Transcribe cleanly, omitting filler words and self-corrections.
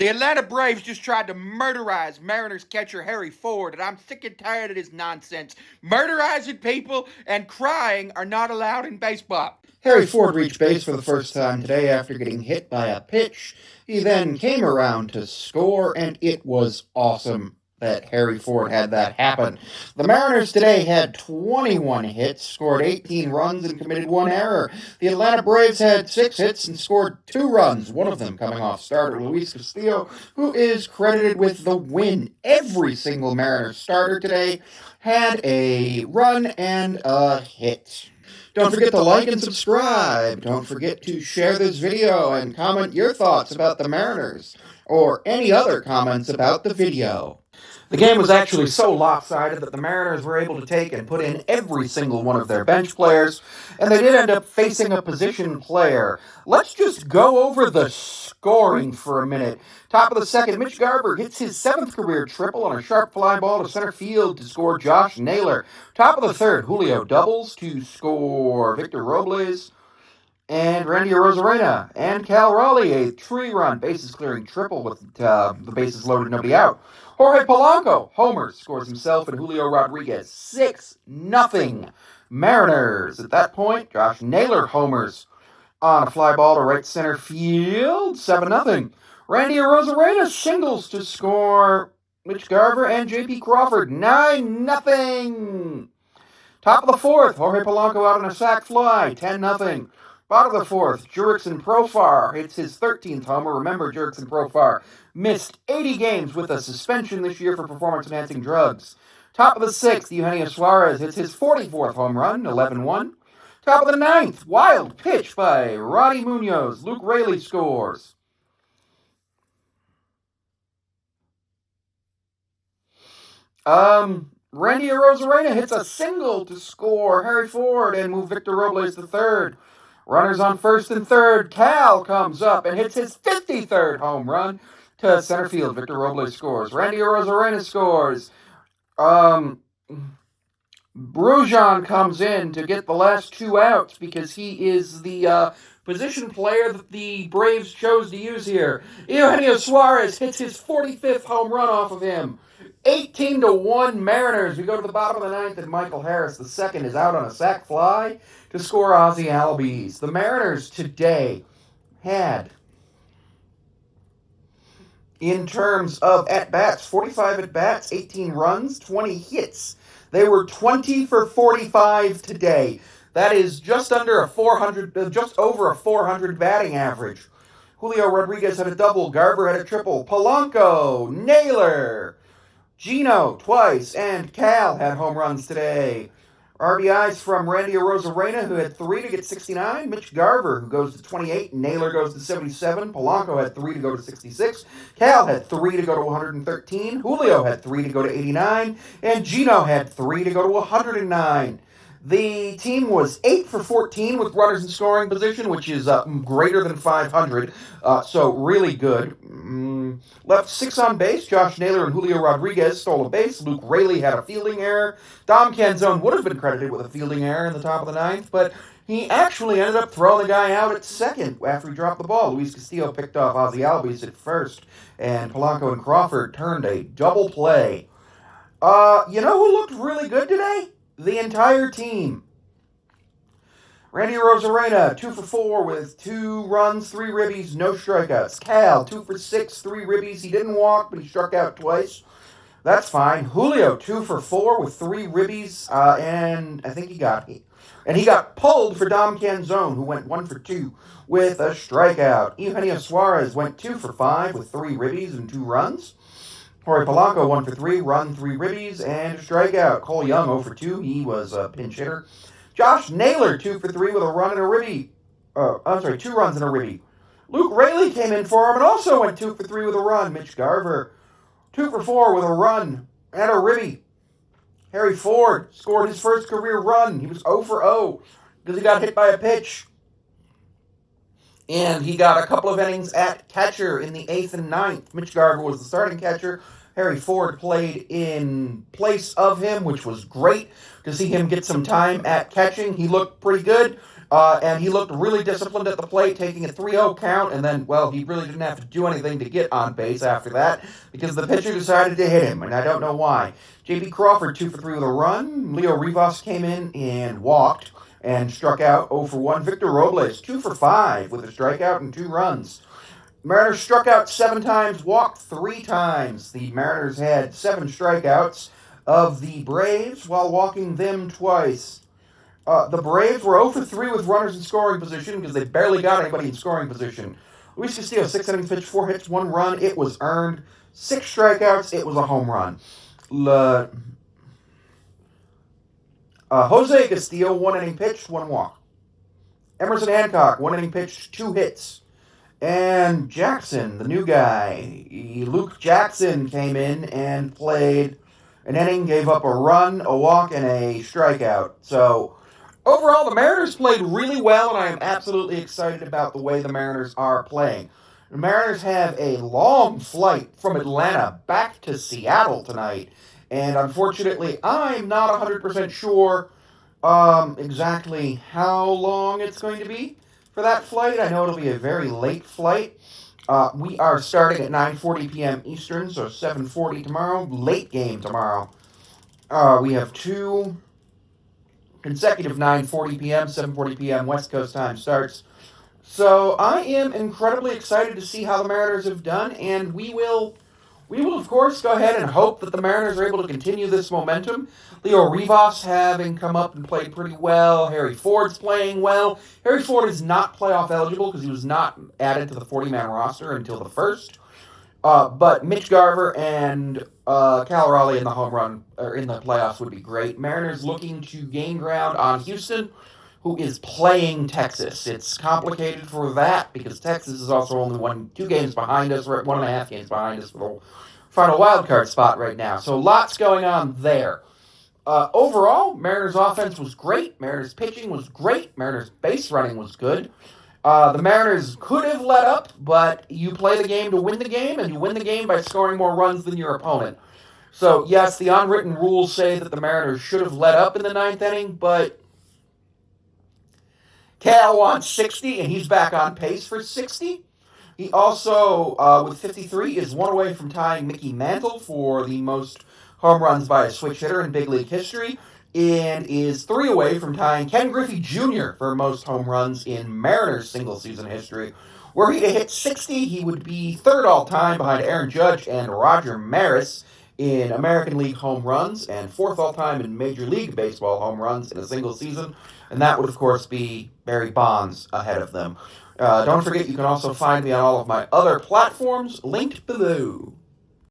The Atlanta Braves just tried to murderize Mariners catcher Harry Ford, and I'm sick and tired of this nonsense. Murderizing people and crying are not allowed in baseball. Harry Ford reached base for the first time today after getting hit by a pitch. He then came around to score, and it was awesome that Harry Ford had that happen. The Mariners today had 21 hits, scored 18 runs, and committed one error. The Atlanta Braves had 6 hits and scored 2 runs, one of them coming off starter Luis Castillo, who is credited with the win. Every single Mariners starter today had a run and a hit. Don't forget to like and subscribe. Don't forget to share this video and comment your thoughts about the Mariners or any other comments about the video. The game was actually so lopsided that the Mariners were able to take and put in every single one of their bench players, and they did end up facing a position player. Let's just go over the scoring for a minute. Top of the second, Mitch Garver hits his 7th career triple on a sharp fly ball to center field to score Josh Naylor. Top of the third, Julio doubles to score Victor Robles and Randy Arozarena and Cal Raleigh, a 3-run bases-clearing triple with the bases loaded, nobody out. Jorge Polanco homers, scores himself and Julio Rodriguez. 6-0 Mariners. At that point, Josh Naylor homers on a fly ball to right center field. 7-0. Randy Arozarena singles to score Mitch Garver and J.P. Crawford. 9-0. Top of the fourth, Jorge Polanco out on a sac fly. 10-0. Bottom of the fourth, Jurickson Profar hits his 13th homer. Remember, Jurickson Profar missed 80 games with a suspension this year for performance-enhancing drugs. Top of the sixth, Eugenio Suarez hits his 44th home run, 11-1. Top of the ninth, wild pitch by Ronnie Munoz. Luke Raley scores. Randy Arozarena hits a single to score Harry Ford and move Victor Robles to third. Runners on first and third. Cal comes up and hits his 53rd home run to center field. Victor Robles scores. Randy Arozarena scores. Brujan comes in to get the last 2 outs because he is the position player that the Braves chose to use here. Eugenio Suarez hits his 45th home run off of him. 18-1 Mariners. We go to the bottom of the ninth, and Michael Harris, the second, is out on a sac fly to score Ozzie Albies. The Mariners today had, in terms of at-bats, 45 at-bats, 18 runs, 20 hits. They were 20 for 45 today. That is just over a 400 batting average. Julio Rodriguez had a double. Garver had a triple. Polanco, Naylor, Gino twice, and Cal had home runs today. RBIs from Randy Arozarena, who had 3 to get 69. Mitch Garver, who goes to 28. Naylor goes to 77. Polanco had 3 to go to 66. Cal had 3 to go to 113. Julio had 3 to go to 89. And Gino had 3 to go to 109. The team was 8 for 14 with runners in scoring position, which is greater than 500, so really good. Left 6 on base. Josh Naylor and Julio Rodriguez stole a base. Luke Raley had a fielding error. Dom Canzone would have been credited with a fielding error in the top of the ninth, but he actually ended up throwing the guy out at second after he dropped the ball. Luis Castillo picked off Ozzie Albies at first, and Polanco and Crawford turned a double play. You know who looked really good today? The entire team. Randy Arozarena, 2 for 4 with 2 runs, 3 ribbies, no strikeouts. Cal, 2 for 6, 3 ribbies. He didn't walk, but he struck out twice. That's fine. Julio, 2 for 4 with 3 ribbies, and I think he got pulled for Dom Canzone, who went 1 for 2 with a strikeout. Eugenio Suarez went 2 for 5 with 3 ribbies and 2 runs. Jorge Polanco, 1 for 3, run, 3 ribbies, and a strikeout. Cole Young, 0 for 2. He was a pinch hitter. Josh Naylor, 2 for 3 with a run and a ribby. 2 runs and a ribby. Luke Raley came in for him and also went 2 for 3 with a run. Mitch Garver, 2 for 4 with a run and a ribby. Harry Ford scored his first career run. He was 0 for 0 because he got hit by a pitch. And he got a couple of innings at catcher in the 8th and 9th. Mitch Garver was the starting catcher. Harry Ford played in place of him, which was great to see him get some time at catching. He looked pretty good. And he looked really disciplined at the plate, taking a 3-0 count, and then, well, he really didn't have to do anything to get on base after that because the pitcher decided to hit him, and I don't know why. J.P. Crawford 2 for 3 with a run. Leo Rivas came in and walked and struck out 0 for 1. Victor Robles 2 for 5 with a strikeout and 2 runs. Mariners struck out 7 times, walked 3 times. The Mariners had 7 strikeouts of the Braves while walking them twice. The Braves were 0 for 3 with runners in scoring position because they barely got anybody in scoring position. Luis Castillo, 6 innings pitched, 4 hits, 1 run. It was earned. 6 strikeouts. It was a home run. Jose Castillo, 1 inning pitched, 1 walk. Emerson Hancock, 1 inning pitched, 2 hits. And Jackson, the new guy, Luke Jackson, came in and played an inning, gave up a run, a walk, and a strikeout. So, overall, the Mariners played really well, and I am absolutely excited about the way the Mariners are playing. The Mariners have a long flight from Atlanta back to Seattle tonight, and unfortunately, I'm not 100% sure exactly how long it's going to be for that flight. I know it'll be a very late flight. We are starting at 9:40 p.m. Eastern, so 7:40 tomorrow. Late game tomorrow. We have 2 consecutive 9:40 p.m., 7:40 p.m. West Coast time starts. So I am incredibly excited to see how the Mariners have done, and we will of course go ahead and hope that the Mariners are able to continue this momentum. Leo Rivas having come up and played pretty well. Harry Ford's playing well. Harry Ford is not playoff eligible because he was not added to the 40-man roster until the first. But Mitch Garver and Cal Raleigh in the home run or in the playoffs would be great. Mariners looking to gain ground on Houston, who is playing Texas. It's complicated for that because Texas is also only 2 games behind us. We're at 1.5 games behind us for the final wild card spot right now. So lots going on there. Overall, Mariners offense was great. Mariners pitching was great. Mariners base running was good. The Mariners could have let up, but you play the game to win the game, and you win the game by scoring more runs than your opponent. So, yes, the unwritten rules say that the Mariners should have let up in the 9th inning, but Cal wants 60, and he's back on pace for 60. He also, with 53, is 1 away from tying Mickey Mantle for the most home runs by a switch hitter in big league history, and is 3 away from tying Ken Griffey Jr. for most home runs in Mariners single-season history. Were he to hit 60, he would be 3rd all-time behind Aaron Judge and Roger Maris in American League home runs, and 4th all-time in Major League Baseball home runs in a single season, and that would, of course, be Barry Bonds ahead of them. Don't forget, you can also find me on all of my other platforms linked below.